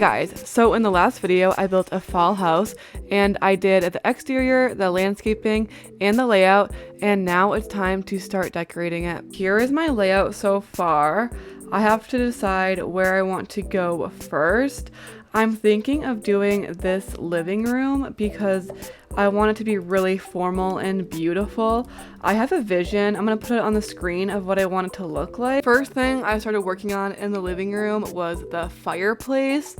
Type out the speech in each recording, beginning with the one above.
guys, so in the last video I built a fall house and I did the exterior, the landscaping, and the layout, and now it's time to start decorating it. Here is my layout so far. I have to decide where I want to go first. I'm thinking of doing this living room because I want it to be really formal and beautiful. I have a vision. I'm gonna put it on the screen of what I want it to look like. First thing I started working on in the living room was the fireplace.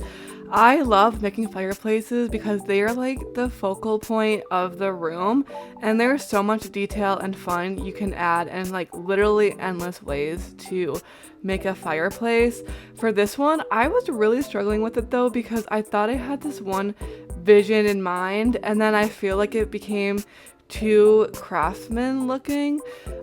I love making fireplaces because they are like the focal point of the room, and there's so much detail and fun you can add and like literally endless ways to make a fireplace. For this one, I was really struggling with it though because I thought I had this one vision in mind, and then I feel like it became too craftsman looking,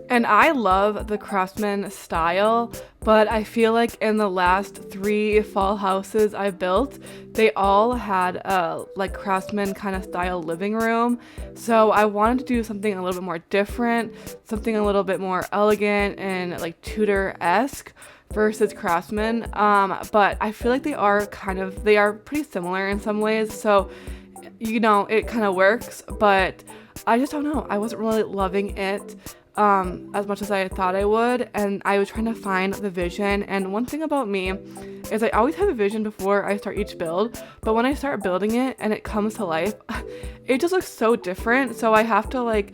and I love the craftsman style, but I feel like in the last 3 fall houses I built, they all had a like craftsman kind of style living room. So I wanted to do something a little bit more different, something a little bit more elegant and like Tudor-esque versus craftsman, but I feel like they are pretty similar in some ways, so you know it kind of works, but I just don't know, I wasn't really loving it as much as I thought I would, and I was trying to find the vision. And one thing about me is I always have a vision before I start each build, but when I start building it and it comes to life, it just looks so different, so I have to like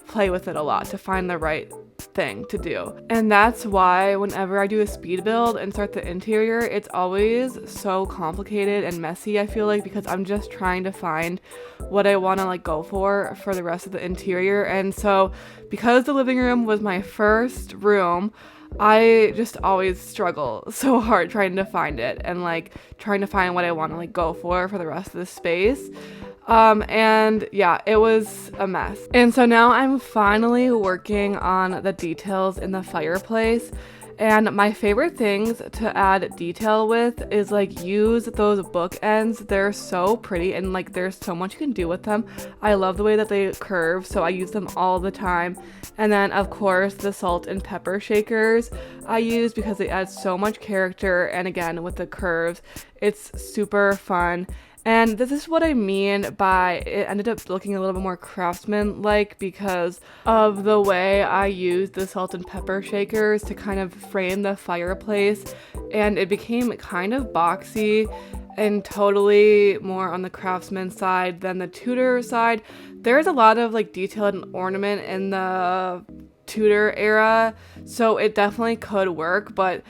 play with it a lot to find the right thing to do. And that's why whenever I do a speed build and start the interior, it's always so complicated and messy, I feel like, because I'm just trying to find what I want to like go for the rest of the interior. And so because the living room was my first room, I just always struggle so hard trying to find it and like trying to find what I want to like go for the rest of the space. And yeah, it was a mess. And so now I'm finally working on the details in the fireplace. And my favorite things to add detail with is like use those bookends. They're so pretty and like there's so much you can do with them. I love the way that they curve, so I use them all the time. And then of course the salt and pepper shakers I use because they add so much character, and again with the curves it's super fun. And this is what I mean by it ended up looking a little bit more craftsman-like because of the way I used the salt and pepper shakers to kind of frame the fireplace, and it became kind of boxy and totally more on the craftsman side than the Tudor side. There's a lot of like detail and ornament in the Tudor era, so it definitely could work, but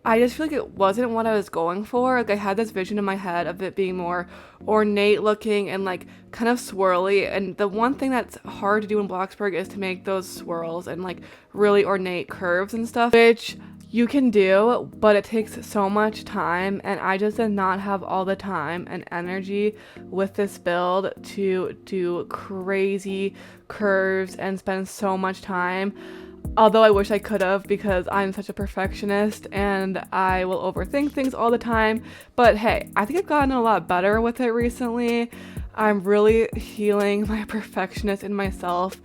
I just feel like it wasn't what I was going for. Like I had this vision in my head of it being more ornate looking and like kind of swirly, and the one thing that's hard to do in Bloxburg is to make those swirls and like really ornate curves and stuff, which you can do, but it takes so much time, and I just did not have all the time and energy with this build to do crazy curves and spend so much time. Although I wish I could have, because I'm such a perfectionist and I will overthink things all the time. But hey, I think I've gotten a lot better with it recently. I'm really healing my perfectionist in myself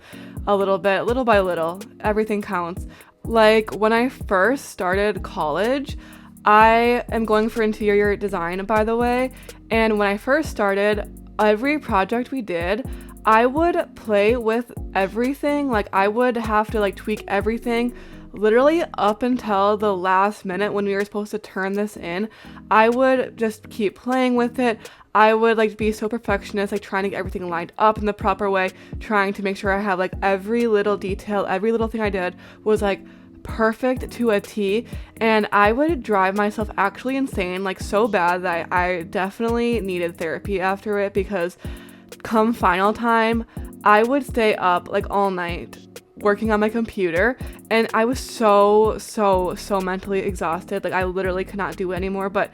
a little bit, little by little. Everything counts. Like when I first started college, I am going for interior design, by the way. And when I first started, every project we did, I would play with everything. Like I would have to like tweak everything literally up until the last minute when we were supposed to turn this in. I would just keep playing with it. I would like be so perfectionist, like trying to get everything lined up in the proper way, trying to make sure I have like every little detail, every little thing I did was like perfect to a T, and I would drive myself actually insane, like so bad that I definitely needed therapy after it, because come final time, I would stay up like all night working on my computer, and I was so mentally exhausted. Like I literally could not do it anymore, but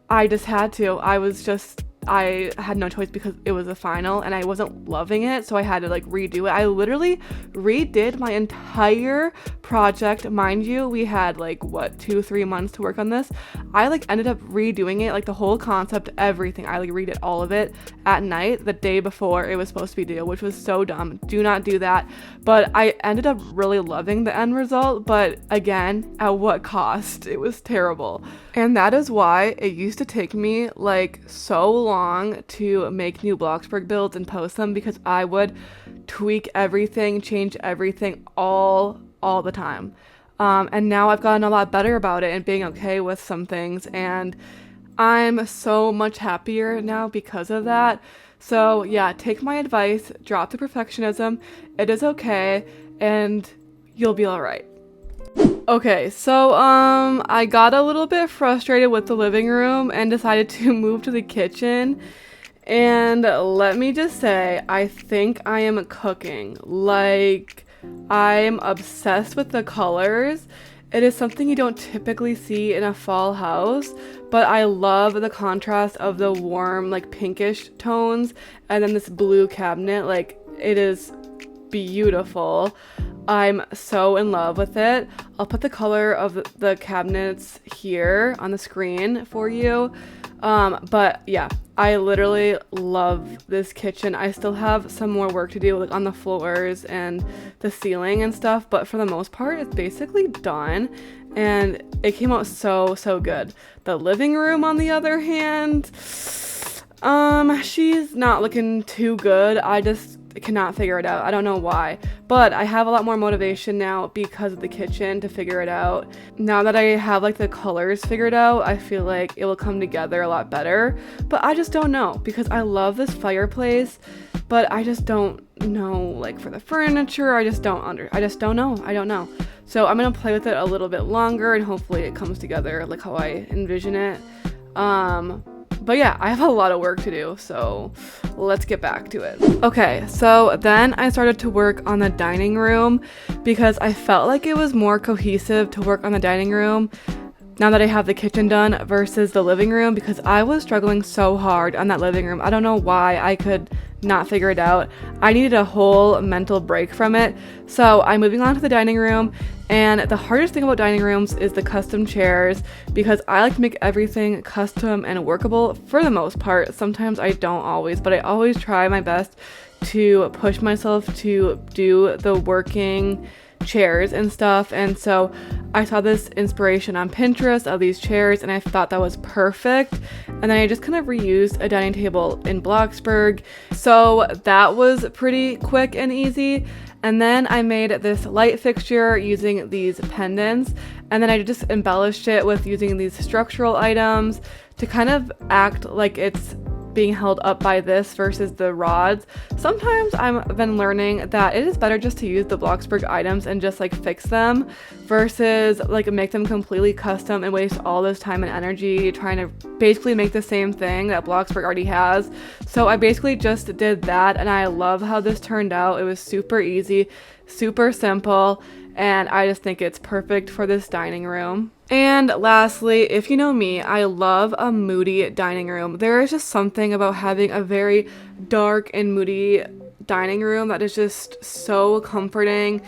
I just had to. I was just I had no choice because it was the final and I wasn't loving it, so I had to like redo it. I literally redid my entire project. Mind you, we had like what, 2-3 months to work on this. I like ended up redoing it, like the whole concept, everything. I like redid all of it at night the day before it was supposed to be due, which was so dumb. Do not do that. But I ended up really loving the end result, but again, at what cost? It was terrible. And that is why it used to take me like so long to make new Bloxburg builds and post them, because I would tweak everything, change everything all the time. And now I've gotten a lot better about it and being okay with some things, and I'm so much happier now because of that. So yeah, take my advice, drop the perfectionism. It is okay, and you'll be all right. Okay, so I got a little bit frustrated with the living room and decided to move to the kitchen. And let me just say, I think I am cooking. Like, I'm obsessed with the colors. It is something you don't typically see in a fall house, but I love the contrast of the warm, like pinkish tones and then this blue cabinet. Like, it is beautiful. I'm so in love with it. I'll put the color of the cabinets here on the screen for you. But yeah, I literally love this kitchen. I still have some more work to do, like on the floors and the ceiling and stuff, but for the most part, it's basically done. And it came out so good. The living room, on the other hand, she's not looking too good. I just cannot figure it out. I don't know why, but I have a lot more motivation now because of the kitchen to figure it out. Now that I have like the colors figured out, I feel like it will come together a lot better, but I just don't know, because I love this fireplace, but I just don't know, like for the furniture, I don't know. So I'm gonna play with it a little bit longer and hopefully it comes together like how I envision it. But yeah, I have a lot of work to do, so let's get back to it. Okay, so then I started to work on the dining room because I felt like it was more cohesive to work on the dining room now that I have the kitchen done versus the living room, because I was struggling so hard on that living room. I don't know why I could not figure it out. I needed a whole mental break from it. So I'm moving on to the dining room, and the hardest thing about dining rooms is the custom chairs, because I like to make everything custom and workable for the most part. Sometimes I don't always, but I always try my best to push myself to do the working chairs and stuff. And so I saw this inspiration on Pinterest of these chairs and I thought that was perfect, and then I just kind of reused a dining table in Bloxburg, so that was pretty quick and easy. And then I made this light fixture using these pendants, and then I just embellished it with using these structural items to kind of act like it's being held up by this versus the rods. Sometimes I've been learning that it is better just to use the Bloxburg items and just like fix them versus like make them completely custom and waste all this time and energy trying to basically make the same thing that Bloxburg already has. So I basically just did that, and I love how this turned out. It was super easy, super simple, and I just think it's perfect for this dining room. And lastly, if you know me, I love a moody dining room. There is just something about having a very dark and moody dining room that is just so comforting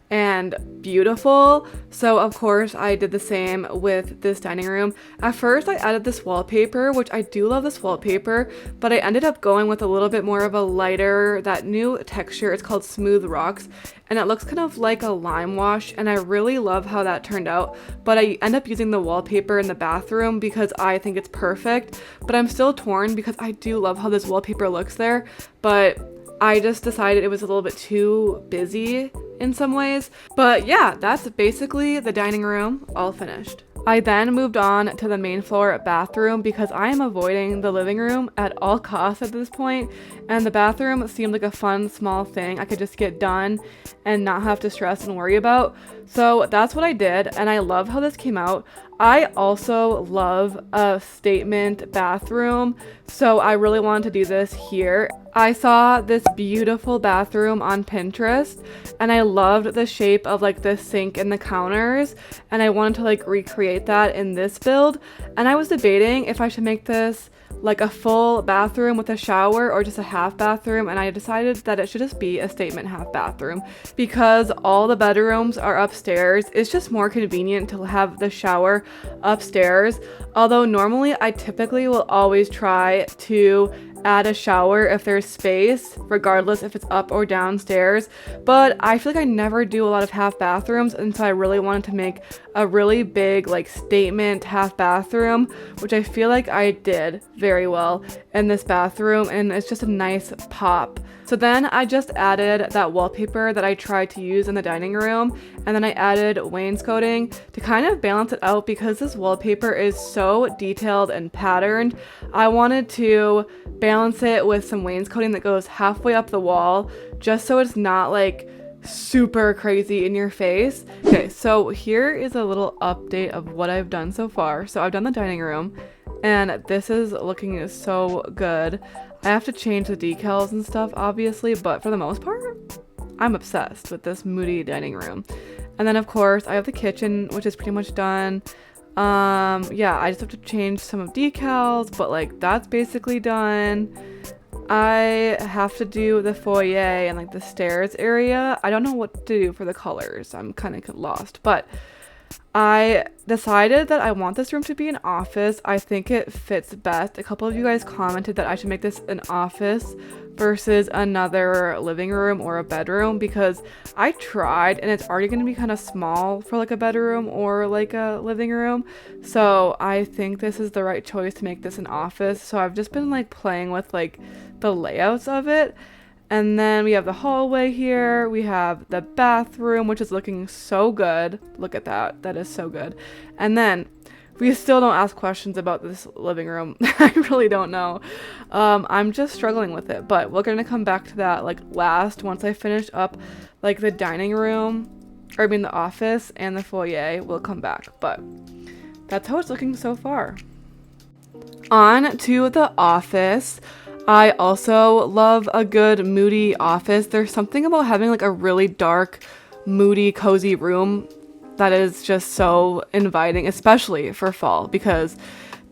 and beautiful. So of course I did the same with this dining room. At first I added this wallpaper, which I do love this wallpaper, but I ended up going with a little bit more of a lighter, that new texture. It's called Smooth Rocks, and it looks kind of like a lime wash, and I really love how that turned out. But I end up using the wallpaper in the bathroom because I think it's perfect, but I'm still torn because I do love how this wallpaper looks there, but I just decided it was a little bit too busy in some ways. But yeah, that's basically the dining room all finished. I then moved on to the main floor bathroom because I am avoiding the living room at all costs at this point, and the bathroom seemed like a fun small thing I could just get done and not have to stress and worry about. So that's what I did, and I love how this came out. I also love a statement bathroom, so I really wanted to do this here. I saw this beautiful bathroom on Pinterest, and I loved the shape of like the sink and the counters, and I wanted to like recreate that in this build. And I was debating if I should make this like a full bathroom with a shower or just a half bathroom, and I decided that it should just be a statement half bathroom because all the bedrooms are upstairs. It's just more convenient to have the shower upstairs, although normally I typically will always try to add a shower if there's space, regardless if it's up or downstairs, but I feel like I never do a lot of half bathrooms, and so I really wanted to make a really big like statement half bathroom, which I feel like I did very well in this bathroom, and it's just a nice pop. So then I just added that wallpaper that I tried to use in the dining room, and then I added wainscoting to kind of balance it out because this wallpaper is so detailed and patterned. I wanted to balance it with some wainscoting that goes halfway up the wall, just so it's not like super crazy in your face. Okay, so here is a little update of what I've done so far. So I've done the dining room, and this is looking so good. I have to change the decals and stuff, obviously, but for the most part, I'm obsessed with this Moody dining room. And then, of course, I have the kitchen, which is pretty much done. Yeah, I just have to change some of decals, but like that's basically done. I have to do the foyer and like the stairs area. I don't know what to do for the colors. I'm kind of lost, but I decided that I want this room to be an office. I think it fits best. A couple of you guys commented that I should make this an office versus another living room or a bedroom, because I tried and it's already going to be kind of small for like a bedroom or like a living room. So I think this is the right choice to make this an office. So I've just been like playing with like the layouts of it. And then we have the hallway here. We have the bathroom, which is looking so good. Look at that. That is so good. And then we still don't ask questions about this living room. I really don't know. I'm just struggling with it, but we're going to come back to that like last once I finish up like the dining room, or I mean the office and the foyer. We'll come back, but that's how it's looking so far. On to the office. I also love a good moody office. There's something about having like a really dark, moody, cozy room that is just so inviting, especially for fall, because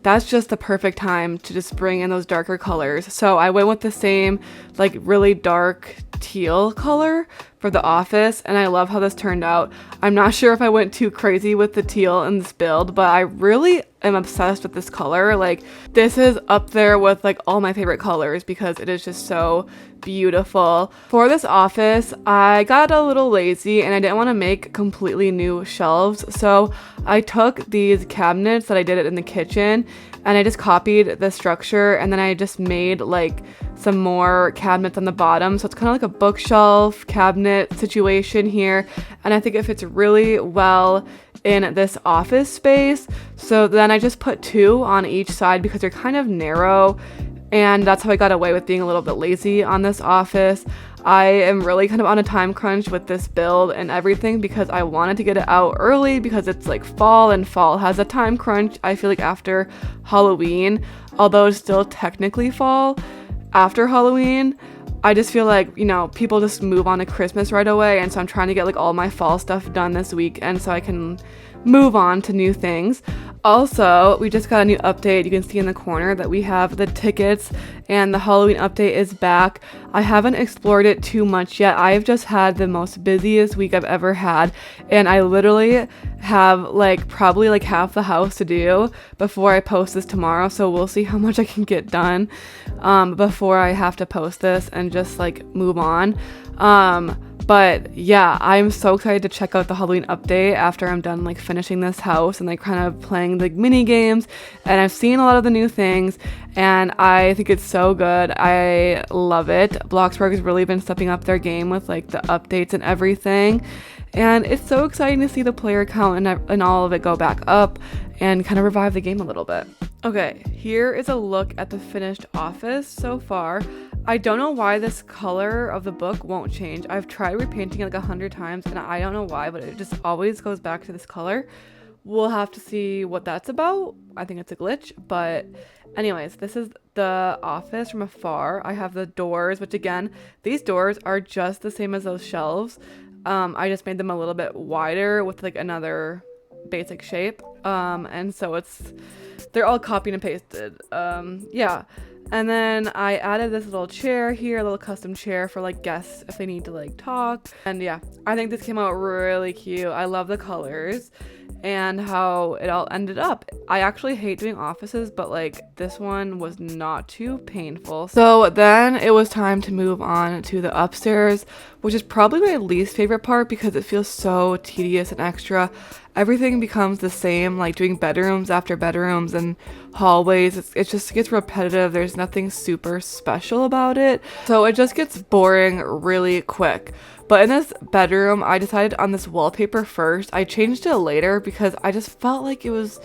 that's just the perfect time to just bring in those darker colors. So I went with the same like really dark teal color for the office, and I love how this turned out. I'm not sure if I went too crazy with the teal in this build, but I really am obsessed with this color. Like this is up there with like all my favorite colors because it is just so beautiful. For this office, I got a little lazy and I didn't want to make completely new shelves, so I took these cabinets that I did it in the kitchen and I just copied the structure, and then I just made like some more cabinets on the bottom, so it's kind of like a bookshelf cabinet situation here, and I think it fits really well in this office space. So then I just put two on each side because they're kind of narrow, and that's how I got away with being a little bit lazy on this office. I am really kind of on a time crunch with this build and everything because I wanted to get it out early because it's like fall, and fall has a time crunch, I feel like, after Halloween, although it's still technically fall after Halloween. I just feel like, you know, people just move on to Christmas right away, and so I'm trying to get like all my fall stuff done this week, and so I can move on to new things. Also, we just got a new update. You can see in the corner that we have the tickets, and the Halloween update is back. I haven't explored it too much yet. I've just had the most busiest week I've ever had, and I literally have like probably like half the house to do before I post this tomorrow, so we'll see how much I can get done before I have to post this and just like move on. But yeah, I'm so excited to check out the Halloween update after I'm done like finishing this house and like kind of playing the mini games, and I've seen a lot of the new things and I think it's so good. I love it. Bloxburg has really been stepping up their game with like the updates and everything, and it's so exciting to see the player count and all of it go back up and kind of revive the game a little bit. Okay, here is a look at the finished office so far. I don't know why this color of the book won't change. I've tried repainting it like 100 times and I don't know why, but it just always goes back to this color. We'll have to see what that's about. I think it's a glitch, but anyways, this is the office from afar. I have the doors, which again, these doors are just the same as those shelves. I just made them a little bit wider with like another basic shape. And so they're all copied and pasted. Yeah. And then I added this little chair here, a little custom chair for like guests if they need to like talk. And yeah, I think this came out really cute. I love the colors and how it all ended up. I actually hate doing offices, but like this one was not too painful. So then it was time to move on to the upstairs, which is probably my least favorite part because it feels so tedious and extra. Everything becomes the same, like doing bedrooms after bedrooms and hallways. It just gets repetitive. There's nothing super special about it. So it just gets boring really quick. But in this bedroom, I decided on this wallpaper first. I changed it later because I just felt like it was,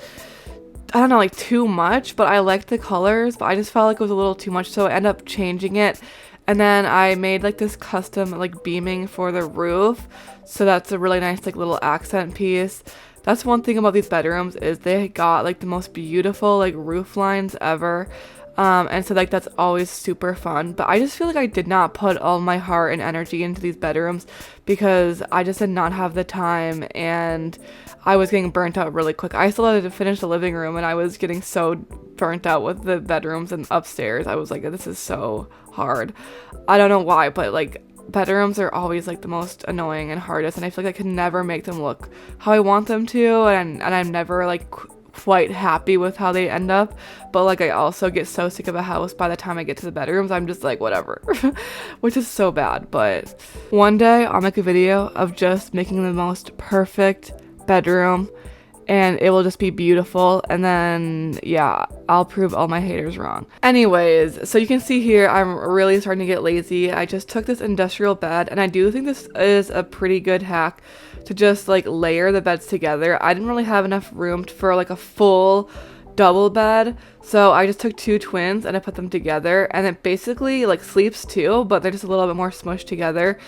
I don't know, like too much, but I liked the colors, but I just felt like it was a little too much. So I ended up changing it. And then I made like this custom like beaming for the roof. So that's a really nice like little accent piece. That's one thing about these bedrooms is they got like the most beautiful like roof lines ever. And so like that's always super fun, but I just feel like I did not put all my heart and energy into these bedrooms because I just did not have the time and I was getting burnt out really quick. I still had to finish the living room and I was getting so burnt out with the bedrooms and upstairs. I was like, this is so hard. I don't know why, but like bedrooms are always like the most annoying and hardest, and I feel like I can never make them look how I want them to, and I'm never like quite happy with how they end up. But like I also get so sick of a house by the time I get to the bedrooms. I'm just like whatever which is so bad. But one day I'll make a video of just making the most perfect bedroom and it will just be beautiful, and then yeah, I'll prove all my haters wrong. Anyways, so you can see here I'm really starting to get lazy. I just took this industrial bed, and I do think this is a pretty good hack to just like layer the beds together. I didn't really have enough room for like a full double bed, so I just took two twins and I put them together, and it basically like sleeps too, but they're just a little bit more smushed together.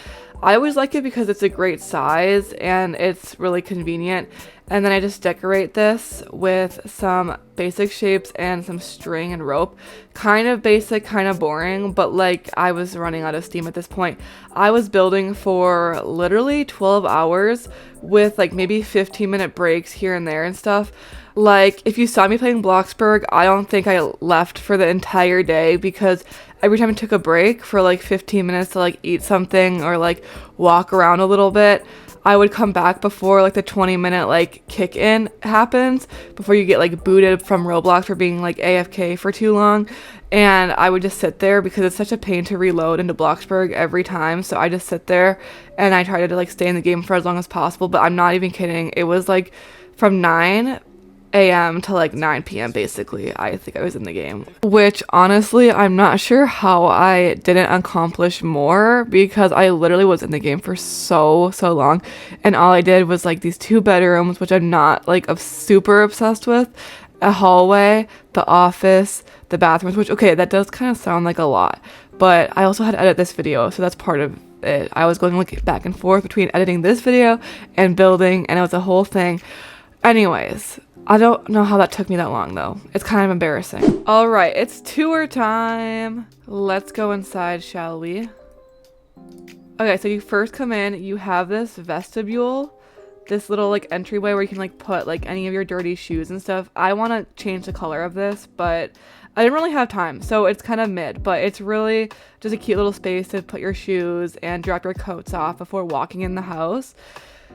I always like it because it's a great size and it's really convenient. And then I just decorate this with some basic shapes and some string and rope. Kind of basic, kind of boring, but like I was running out of steam at this point. I was building for literally 12 hours with like maybe 15-minute breaks here and there and stuff. Like if you saw me playing Bloxburg, I don't think I left for the entire day because every time I took a break for like 15 minutes to like eat something or like walk around a little bit, I would come back before like the 20-minute like kick in happens, before you get like booted from Roblox for being like AFK for too long. And I would just sit there because it's such a pain to reload into Bloxburg every time. So I just sit there and I try to like stay in the game for as long as possible. But I'm not even kidding. It was like from 9 a.m. to like 9 p.m. basically. I think I was in the game, which honestly I'm not sure how I didn't accomplish more because I literally was in the game for so long, and all I did was like these two bedrooms, which I'm not like super obsessed with, a hallway, the office, the bathrooms, which okay, that does kind of sound like a lot, but I also had to edit this video, so that's part of it. I was going like back and forth between editing this video and building, and it was a whole thing. Anyways, I don't know how that took me that long though. It's kind of embarrassing. All right, it's tour time. Let's go inside, shall we? Okay, so you first come in, you have this vestibule, this little like entryway where you can like put like any of your dirty shoes and stuff. I want to change the color of this, but I didn't really have time, so it's kind of mid, but it's really just a cute little space to put your shoes and drop your coats off before walking in the house.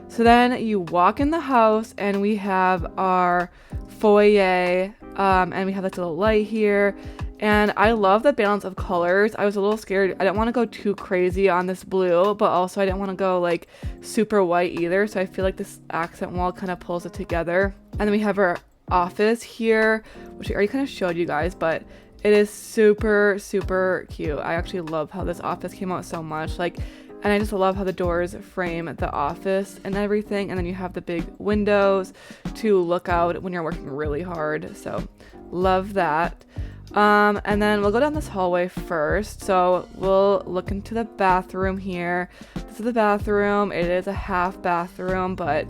So then you walk in the house and we have our foyer, and we have this little light here, and I love the balance of colors. I was a little scared. I didn't want to go too crazy on this blue, but also I didn't want to go like super white either, so I feel like this accent wall kind of pulls it together. And then we have our office here, which I already kind of showed you guys, but it is super cute. I actually love how this office came out so much, like, and I just love how the doors frame the office and everything. And then you have the big windows to look out when you're working really hard. So love that. And then we'll go down this hallway first. So we'll look into the bathroom here. This is the bathroom. It is a half bathroom, but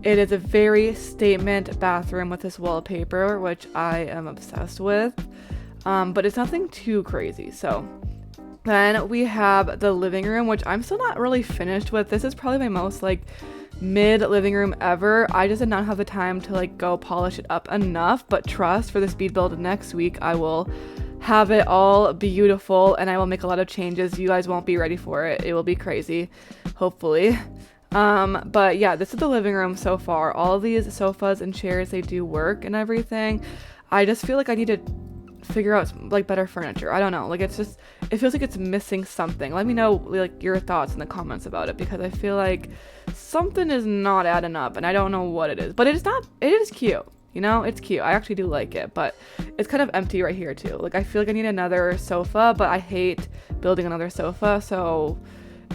it is a very statement bathroom with this wallpaper, which I am obsessed with. But it's nothing too crazy. So then we have the living room, which I'm still not really finished with. This is probably my most like mid living room ever. I just did not have the time to like go polish it up enough, but trust, for the speed build next week I will have it all beautiful and I will make a lot of changes. You guys won't be ready for it. It will be crazy, hopefully. But yeah, this is the living room so far. All of these sofas and chairs, they do work and everything. I just feel like I need to figure out like better furniture. I don't know, like it's just, it feels like it's missing something. Let me know like your thoughts in the comments about it, because I feel like something is not adding up and I don't know what it is. But it is cute, you know, it's cute. I actually do like it, but it's kind of empty right here too. Like I feel like I need another sofa, but I hate building another sofa, so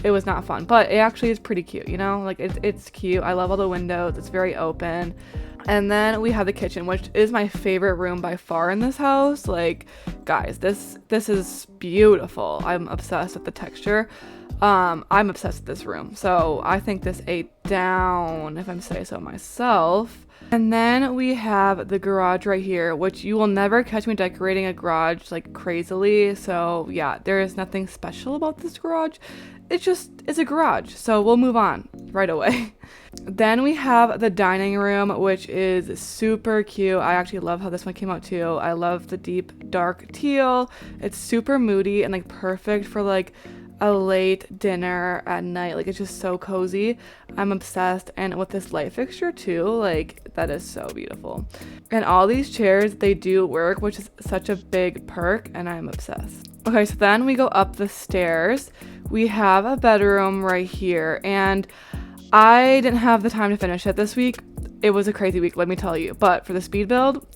it was not fun. But it actually is pretty cute, you know, like it's cute. I love all the windows, it's very open. And then we have the kitchen, which is my favorite room by far in this house. Like, guys, this is beautiful. I'm obsessed with the texture. I'm obsessed with this room. So I think this ate down, if I'm saying so myself. And then we have the garage right here, which you will never catch me decorating a garage like crazily. So yeah, there is nothing special about this garage. It's a garage. So we'll move on right away. Then we have the dining room, which is super cute. I actually love how this one came out too. I love the deep dark teal. It's super moody and like perfect for like a late dinner at night. Like it's just so cozy. I'm obsessed. And with this light fixture too, like that is so beautiful. And all these chairs, they do work, which is such a big perk, and I'm obsessed. Okay, so then we go up the stairs. We have a bedroom right here, and I didn't have the time to finish it this week. It was a crazy week, let me tell you. But for the speed build,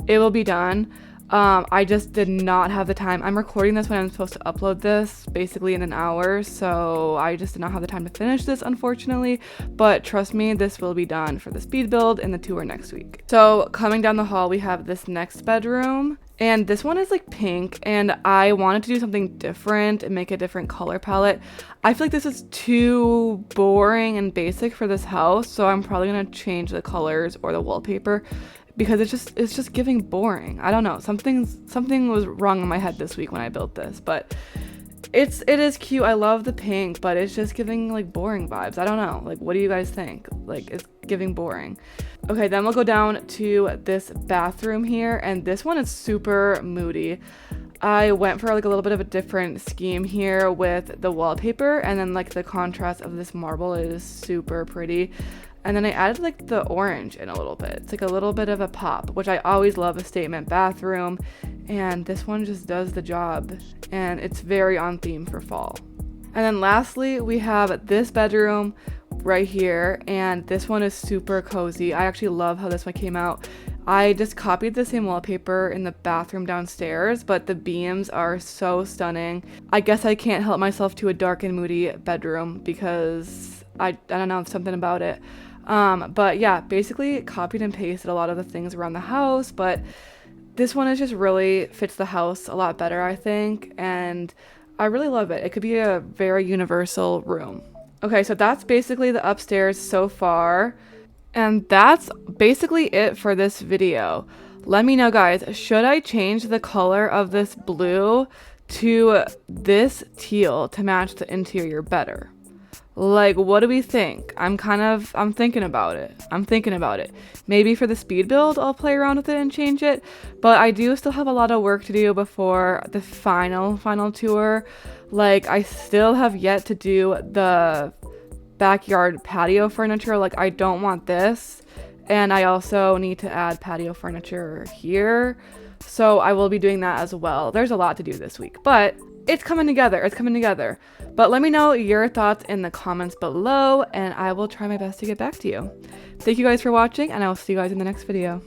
it will be done. I just did not have the time. I'm recording this when I'm supposed to upload this basically in an hour, so I just did not have the time to finish this, unfortunately. But trust me, this will be done for the speed build and the tour next week. So coming down the hall, we have this next bedroom. And this one is like pink, and I wanted to do something different and make a different color palette. I feel like this is too boring and basic for this house, so I'm probably gonna change the colors or the wallpaper, because it's just giving boring. I don't know, something was wrong in my head this week when I built this, but it is cute. I love the pink, but it's just giving like boring vibes. I don't know, like what do you guys think? Like it's giving boring. Okay, then we'll go down to this bathroom here, and this one is super moody. I went for like a little bit of a different scheme here with the wallpaper, and then like the contrast of this marble is super pretty. And then I added like the orange in a little bit. It's like a little bit of a pop, which I always love a statement bathroom. And this one just does the job, and it's very on theme for fall. And then lastly, we have this bedroom right here, and this one is super cozy. I actually love how this one came out. I just copied the same wallpaper in the bathroom downstairs, but the beams are so stunning. I guess I can't help myself to a dark and moody bedroom because I don't know, something about it. But yeah, basically copied and pasted a lot of the things around the house, but this one is just really fits the house a lot better, I think, and I really love it. It could be a very universal room. Okay, so that's basically the upstairs so far, and that's basically it for this video. Let me know, guys, should I change the color of this blue to this teal to match the interior better? Like, what do we think? I'm thinking about it. Maybe for the speed build, I'll play around with it and change it. But I do still have a lot of work to do before the final tour. Like, I still have yet to do the backyard patio furniture. Like, I don't want this. And I also need to add patio furniture here. So I will be doing that as well. There's a lot to do this week, but it's coming together. But let me know your thoughts in the comments below, and I will try my best to get back to you. Thank you guys for watching, and I will see you guys in the next video.